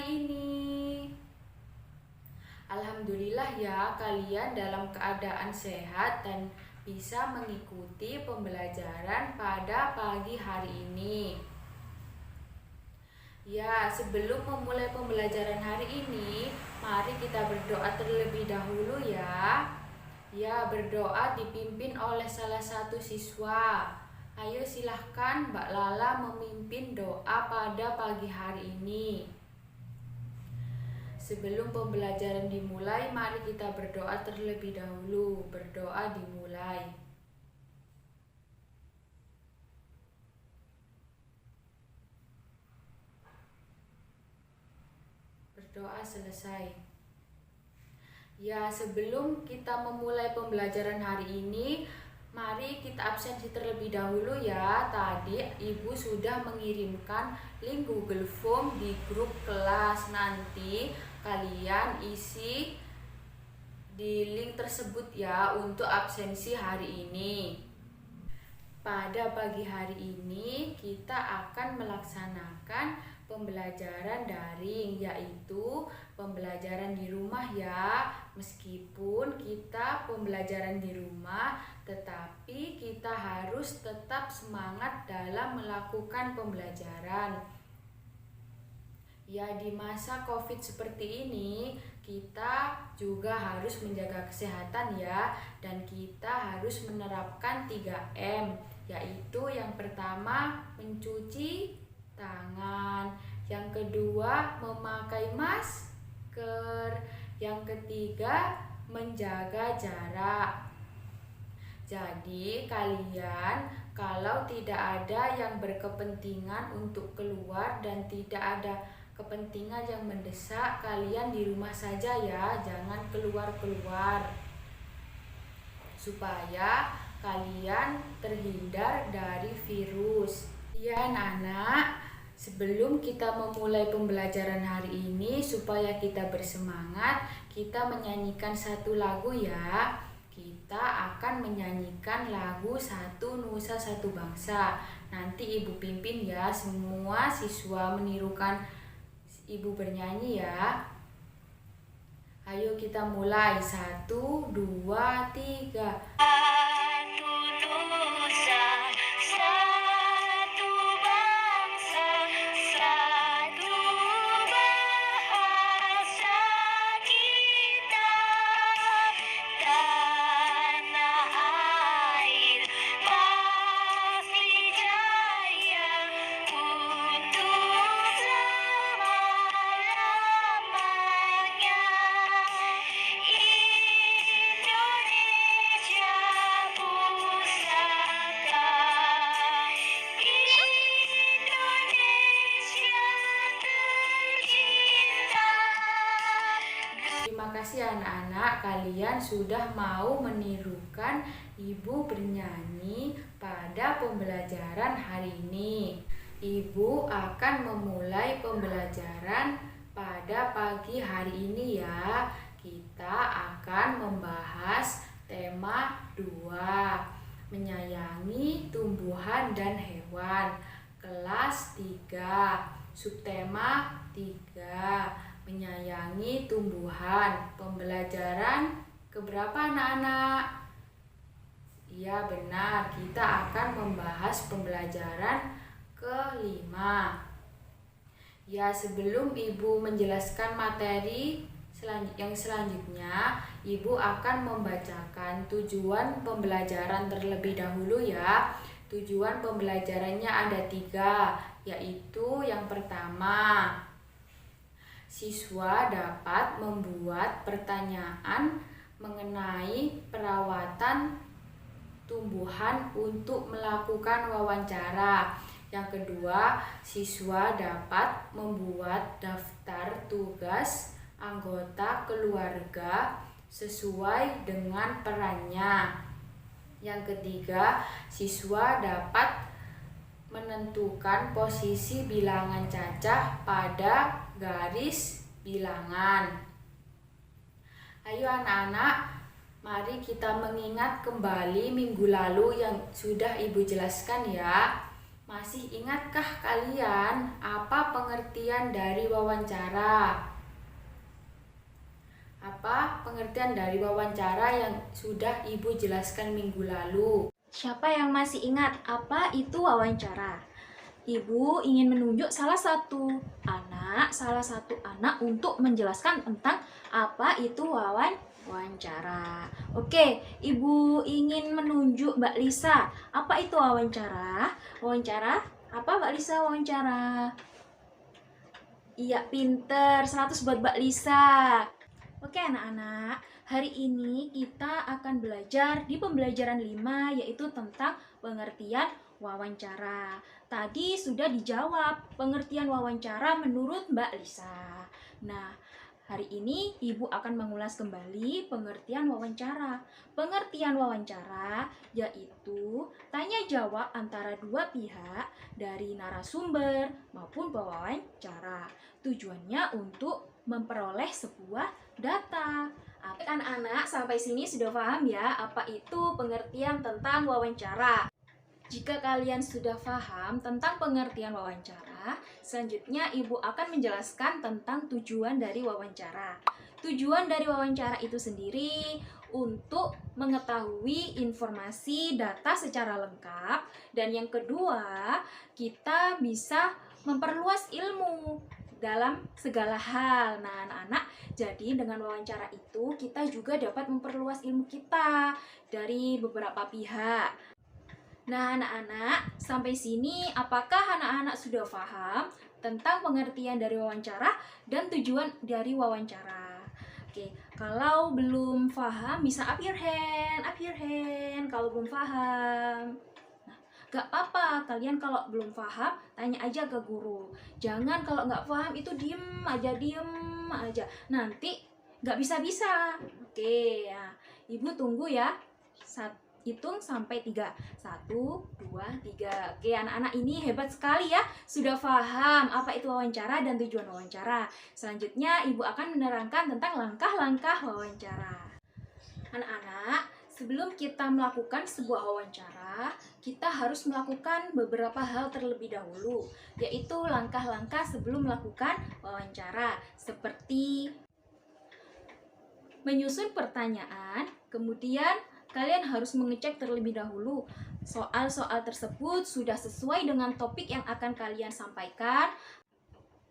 hari ini? Alhamdulillah ya, kalian dalam keadaan sehat dan bisa mengikuti pembelajaran pada pagi hari ini. Ya, sebelum memulai pembelajaran hari ini, mari kita berdoa terlebih dahulu ya. Ya, berdoa dipimpin oleh salah satu siswa. Ayo silahkan Mbak Lala memimpin doa pada pagi hari ini. Sebelum pembelajaran dimulai, mari kita berdoa terlebih dahulu. Berdoa dimulai. Berdoa selesai. Ya, sebelum kita memulai pembelajaran hari ini, mari kita absensi terlebih dahulu ya. Tadi Ibu sudah mengirimkan link Google Form di grup kelas. Nanti kalian isi di link tersebut ya untuk absensi hari ini. Pada pagi hari ini kita akan melaksanakan pembelajaran daring, yaitu pembelajaran di rumah ya. Meskipun kita pembelajaran di rumah, tetapi kita harus tetap semangat dalam melakukan pembelajaran. Ya, di masa COVID seperti ini, kita juga harus menjaga kesehatan ya, dan kita harus menerapkan 3M, yaitu yang pertama mencuci tangan, yang kedua memakai masker, yang ketiga menjaga jarak. Jadi kalian kalau tidak ada yang berkepentingan untuk keluar dan tidak ada kepentingan yang mendesak, kalian di rumah saja ya, jangan keluar-keluar supaya kalian terhindar dari virus. Ya anak-anak, sebelum kita memulai pembelajaran hari ini, supaya kita bersemangat, kita menyanyikan satu lagu ya. Kita akan menyanyikan lagu Satu Nusa Satu Bangsa. Nanti Ibu pimpin ya, semua siswa menirukan Ibu bernyanyi ya. Ayo kita mulai. 1, 2, 3. Satu nusa, satu bangsa, satu bahasa kita. Tanah air pasti jaya untuk selama-lamanya. Indonesia pusaka, Indonesia tercinta. Terima kasih anak-anak, kalian sudah mau menirukan Ibu bernyanyi pada pembelajaran hari ini. Ibu akan memulai pembelajaran pada pagi hari ini ya. Kita akan membahas tema 2, menyayangi tumbuhan dan hewan. Kelas 3, subtema 3, menyayangi tumbuhan. Pembelajaran keberapa anak-anak? Iya benar, kita akan membahas pembelajaran ke-5. Ya, sebelum Ibu menjelaskan materi yang selanjutnya, Ibu akan membacakan tujuan pembelajaran terlebih dahulu ya. Tujuan pembelajarannya ada 3, yaitu yang pertama, siswa dapat membuat pertanyaan mengenai perawatan tumbuhan untuk melakukan wawancara. Yang kedua, siswa dapat membuat daftar tugas anggota keluarga sesuai dengan perannya. Yang ketiga, siswa dapat menentukan posisi bilangan cacah pada garis bilangan. Ayo anak-anak, mari kita mengingat kembali minggu lalu yang sudah Ibu jelaskan ya. Masih ingatkah kalian apa pengertian dari wawancara? Apa pengertian dari wawancara yang sudah Ibu jelaskan minggu lalu? Siapa yang masih ingat apa itu wawancara? Ibu ingin menunjuk salah satu anak untuk menjelaskan tentang apa itu wawancara. Oke, Ibu ingin menunjuk Mbak Lisa. Apa itu wawancara? Wawancara? Apa Mbak Lisa wawancara? Iya, pinter. 100 buat Mbak Lisa. Oke anak-anak, hari ini kita akan belajar di pembelajaran 5 yaitu tentang pengertian wawancara. Tadi sudah dijawab pengertian wawancara menurut Mbak Lisa. Nah, hari ini Ibu akan mengulas kembali pengertian wawancara. Pengertian wawancara yaitu tanya jawab antara dua pihak dari narasumber maupun pewawancara. Tujuannya untuk memperoleh sebuah data. Oke, anak-anak sampai sini sudah paham ya apa itu pengertian tentang wawancara. Jika kalian sudah paham tentang pengertian wawancara, selanjutnya Ibu akan menjelaskan tentang tujuan dari wawancara. Tujuan dari wawancara itu sendiri untuk mengetahui informasi data secara lengkap, dan yang kedua, kita bisa memperluas ilmu dalam segala hal. Nah, anak-anak, jadi dengan wawancara itu kita juga dapat memperluas ilmu kita dari beberapa pihak. Nah, anak-anak, sampai sini apakah anak-anak sudah paham tentang pengertian dari wawancara dan tujuan dari wawancara? Oke, kalau belum paham bisa up your hand kalau belum paham. Gak apa-apa, kalian kalau belum paham, tanya aja ke guru. Jangan kalau nggak paham itu diem aja. Nanti nggak bisa-bisa. Oke, ya. Ibu tunggu ya. Hitung sampai 3. 1, 2, 3. Oke, anak-anak ini hebat sekali ya. Sudah paham apa itu wawancara dan tujuan wawancara. Selanjutnya, Ibu akan menerangkan tentang langkah-langkah wawancara. Anak-anak, sebelum kita melakukan sebuah wawancara, kita harus melakukan beberapa hal terlebih dahulu, yaitu langkah-langkah sebelum melakukan wawancara, seperti menyusun pertanyaan, kemudian kalian harus mengecek terlebih dahulu soal-soal tersebut sudah sesuai dengan topik yang akan kalian sampaikan.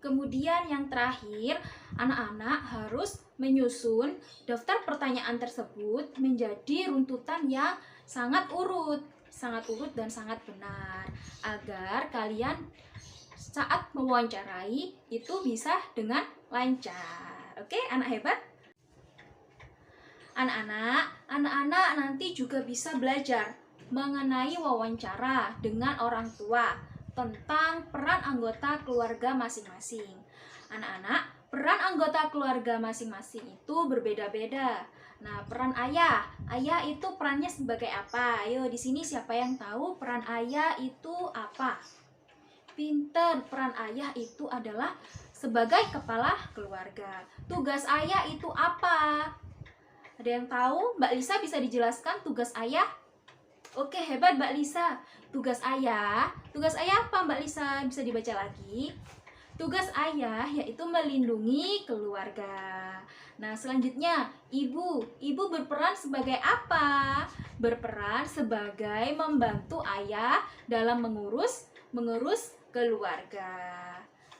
Kemudian yang terakhir, anak-anak harus menyusun daftar pertanyaan tersebut menjadi runtutan yang sangat urut dan sangat benar, agar kalian saat mewawancarai itu bisa dengan lancar. Oke, anak hebat? Anak-anak nanti juga bisa belajar mengenai wawancara dengan orang tua tentang peran anggota keluarga masing-masing. Anak-anak, peran anggota keluarga masing-masing itu berbeda-beda. Nah, peran ayah itu perannya sebagai apa? Ayo, di sini siapa yang tahu peran ayah itu apa? Pinter, peran ayah itu adalah sebagai kepala keluarga. Tugas ayah itu apa? Ada yang tahu? Mbak Lisa bisa dijelaskan tugas ayah? Oke, hebat Mbak Lisa. Tugas ayah apa Mbak Lisa? Bisa dibaca lagi. Tugas ayah yaitu melindungi keluarga. Nah, selanjutnya ibu berperan sebagai apa? Berperan sebagai membantu ayah dalam mengurus keluarga.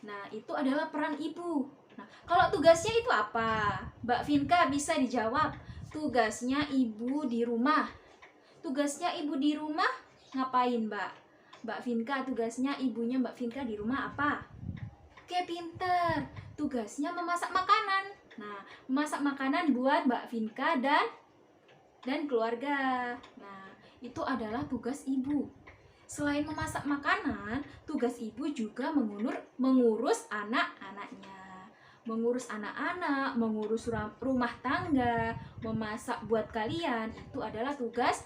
Nah, itu adalah peran ibu. Nah, kalau tugasnya itu apa? Mbak Vinka bisa dijawab. Tugasnya ibu di rumah. Tugasnya ibu di rumah ngapain, Mbak? Mbak Vinka, tugasnya ibunya Mbak Vinka di rumah apa? Oke, pinter. Tugasnya memasak makanan. Nah, memasak makanan buat Mbak Vinka dan keluarga. Nah, itu adalah tugas ibu. Selain memasak makanan, tugas ibu juga mengurus anak-anaknya. Mengurus anak-anak, mengurus rumah tangga, memasak buat kalian, itu adalah tugas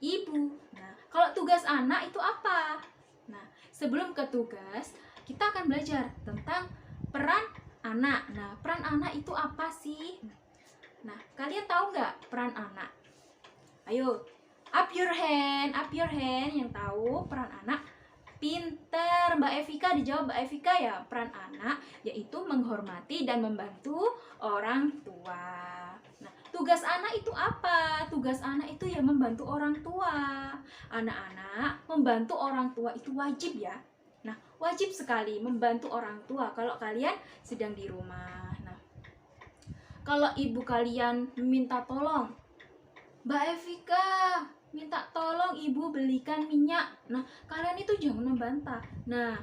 ibu. Nah, kalau tugas anak itu apa? Nah, sebelum ke tugas, kita akan belajar tentang peran anak. Nah, peran anak itu apa sih? Nah, kalian tahu nggak peran anak? Ayo, up your hand yang tahu peran anak. Pinter, Mbak Evika, dijawab Mbak Evika ya. Peran anak yaitu menghormati dan membantu orang tua. Nah, tugas anak itu apa? Tugas anak itu ya membantu orang tua. Anak-anak membantu orang tua itu wajib ya. Nah, wajib sekali membantu orang tua kalau kalian sedang di rumah. Nah, kalau ibu kalian minta tolong, Mbak Evika, minta tolong ibu belikan minyak. Nah, kalian itu jangan membantah. Nah,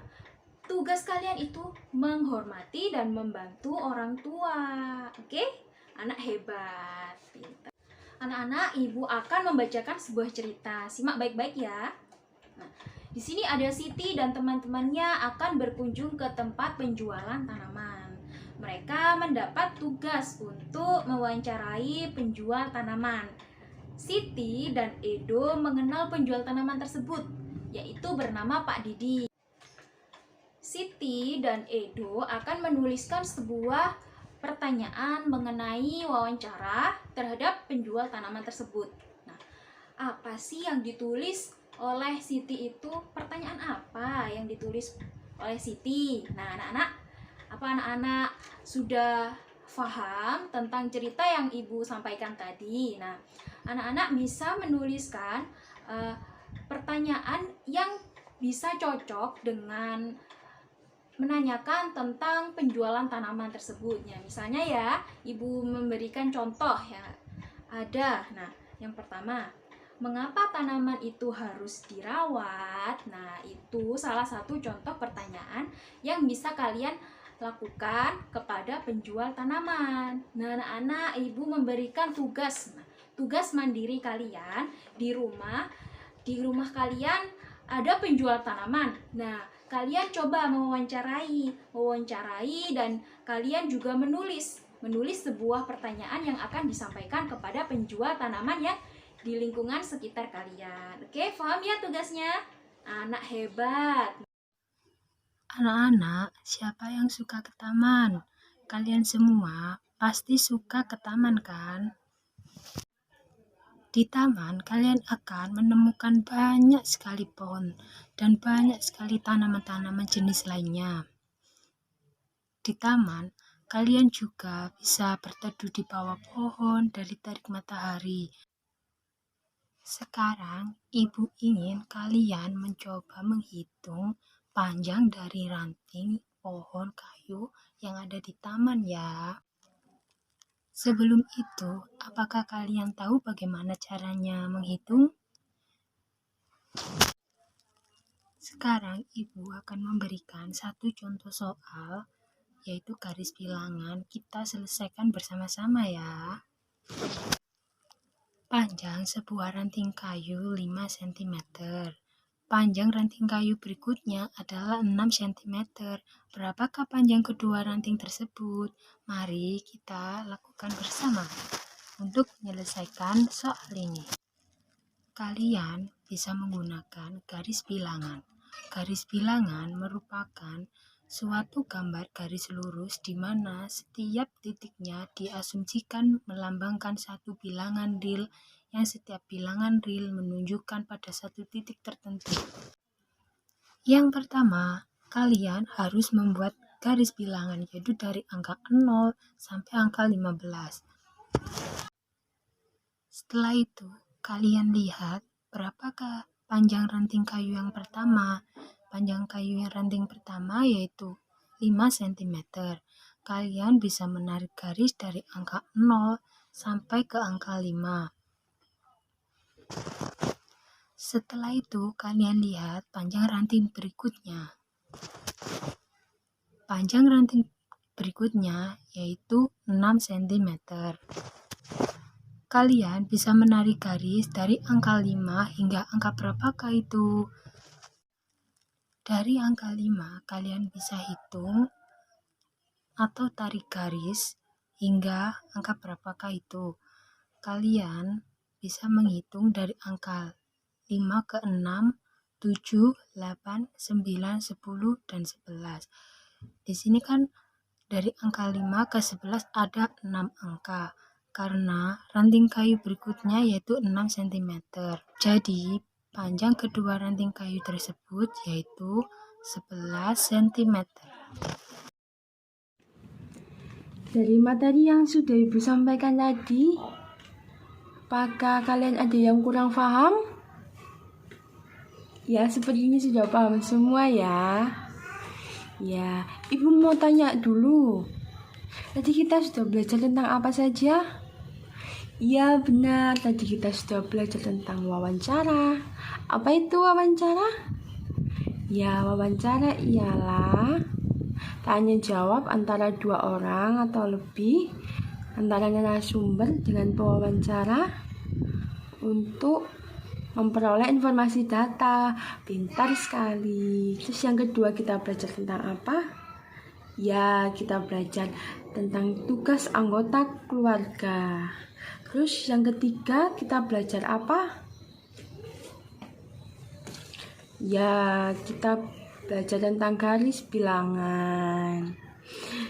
tugas kalian itu menghormati dan membantu orang tua. Oke? Anak hebat, pintar. Anak-anak, ibu akan membacakan sebuah cerita. Simak baik-baik ya. Nah, di sini ada Siti dan teman-temannya akan berkunjung ke tempat penjualan tanaman. Mereka mendapat tugas untuk mewawancarai penjual tanaman. Siti dan Edo mengenal penjual tanaman tersebut, yaitu bernama Pak Didi. Siti dan Edo akan menuliskan sebuah pertanyaan mengenai wawancara terhadap penjual tanaman tersebut. Nah, apa sih yang ditulis oleh Siti itu? Pertanyaan apa yang ditulis oleh Siti? Nah, apa anak-anak sudah paham tentang cerita yang ibu sampaikan tadi? Nah, anak-anak bisa menuliskan pertanyaan yang bisa cocok dengan menanyakan tentang penjualan tanaman tersebut. Ya, misalnya ya, ibu memberikan contoh ya. Ada. Nah, yang pertama, mengapa tanaman itu harus dirawat? Nah, itu salah satu contoh pertanyaan yang bisa kalian lakukan kepada penjual tanaman. Nah, anak-anak, ibu memberikan tugas. Nah, tugas mandiri kalian di rumah kalian ada penjual tanaman. Nah, kalian coba mewawancarai dan kalian juga menulis sebuah pertanyaan yang akan disampaikan kepada penjual tanaman yang di lingkungan sekitar kalian. Oke, paham ya tugasnya? Anak hebat. Anak-anak, siapa yang suka ke taman? Kalian semua pasti suka ke taman kan? Di taman kalian akan menemukan banyak sekali pohon dan banyak sekali tanaman-tanaman jenis lainnya. Di taman kalian juga bisa berteduh di bawah pohon dari terik matahari. Sekarang ibu ingin kalian mencoba menghitung panjang dari ranting pohon kayu yang ada di taman ya. Sebelum itu, apakah kalian tahu bagaimana caranya menghitung? Sekarang ibu akan memberikan satu contoh soal, yaitu garis bilangan. Kita selesaikan bersama-sama ya. Panjang sebuah ranting kayu 5 cm. Panjang ranting kayu berikutnya adalah 6 cm. Berapakah panjang kedua ranting tersebut? Mari kita lakukan bersama untuk menyelesaikan soal ini. Kalian bisa menggunakan garis bilangan. Garis bilangan merupakan suatu gambar garis lurus di mana setiap titiknya diasumsikan melambangkan satu bilangan real, yang setiap bilangan real menunjukkan pada satu titik tertentu. Yang pertama, kalian harus membuat garis bilangan, yaitu dari angka 0 sampai angka 15. Setelah itu, kalian lihat berapakah panjang ranting kayu yang pertama. Panjang kayu yang ranting pertama yaitu 5 cm. Kalian bisa menarik garis dari angka 0 sampai ke angka 5. Setelah itu, kalian lihat panjang ranting berikutnya. Panjang ranting berikutnya yaitu 6 cm. Kalian bisa menarik garis dari angka 5 hingga angka berapakah itu? Dari angka 5, kalian bisa hitung atau tarik garis hingga angka berapakah itu. Kalian bisa menghitung dari angka 5 ke 6, 7, 8, 9, 10, dan 11. Di sini kan dari angka 5 ke 11 ada 6 angka. Karena ranting kayu berikutnya yaitu 6 cm. Jadi Panjang kedua ranting kayu tersebut yaitu 11 cm. Dari materi yang sudah Ibu sampaikan tadi, apakah kalian ada yang kurang paham? Ya, sepertinya sudah paham semua ya. Ya, Ibu mau tanya dulu. Tadi kita sudah belajar tentang apa saja? Iya, benar. Tadi kita sudah belajar tentang wawancara. Apa itu wawancara? Ya, wawancara ialah tanya jawab antara dua orang atau lebih antara narasumber dengan pewawancara untuk memperoleh informasi data. Pintar sekali. Terus yang kedua kita belajar tentang apa? Ya, kita belajar tentang tugas anggota keluarga. Terus yang ketiga kita belajar apa? Ya, kita belajar tentang garis bilangan.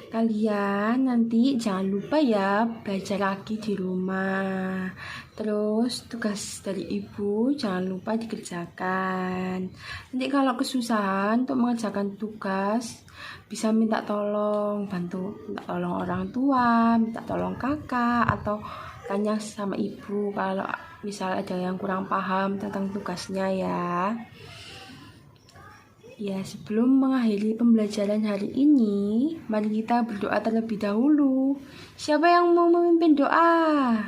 Kalian nanti jangan lupa ya belajar lagi di rumah. Terus tugas dari Ibu jangan lupa dikerjakan. Nanti kalau kesusahan untuk mengerjakan tugas bisa minta tolong, minta tolong orang tua, minta tolong kakak, atau tanya sama Ibu kalau misal ada yang kurang paham tentang tugasnya ya. Ya, sebelum mengakhiri pembelajaran hari ini, mari kita berdoa terlebih dahulu. Siapa yang mau memimpin doa?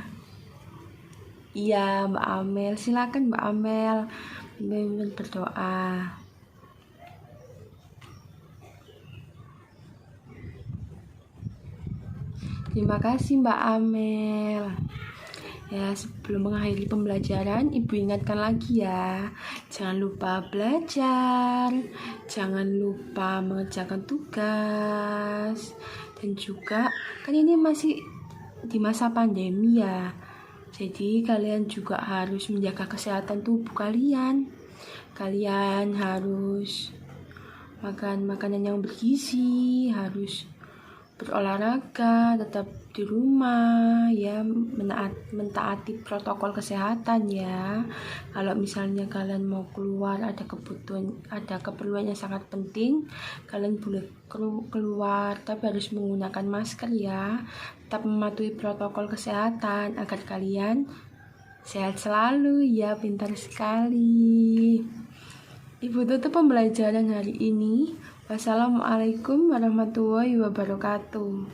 Iya, Mbak Amel. Silakan Mbak Amel memimpin berdoa. Terima kasih Mbak Amel. Ya, sebelum mengakhiri pembelajaran, Ibu ingatkan lagi ya, jangan lupa belajar, jangan lupa mengerjakan tugas, dan juga kan ini masih di masa pandemi ya, jadi kalian juga harus menjaga kesehatan tubuh kalian. Kalian harus makan makanan yang bergizi, harus berolahraga, tetap di rumah ya, mentaati protokol kesehatan ya. Kalau misalnya kalian mau keluar, ada keperluan yang sangat penting, kalian boleh keluar, tapi harus menggunakan masker ya. Tetap mematuhi protokol kesehatan agar kalian sehat selalu ya. Pintar sekali. Ibu tutup pembelajaran hari ini. Wassalamualaikum warahmatullahi wabarakatuh.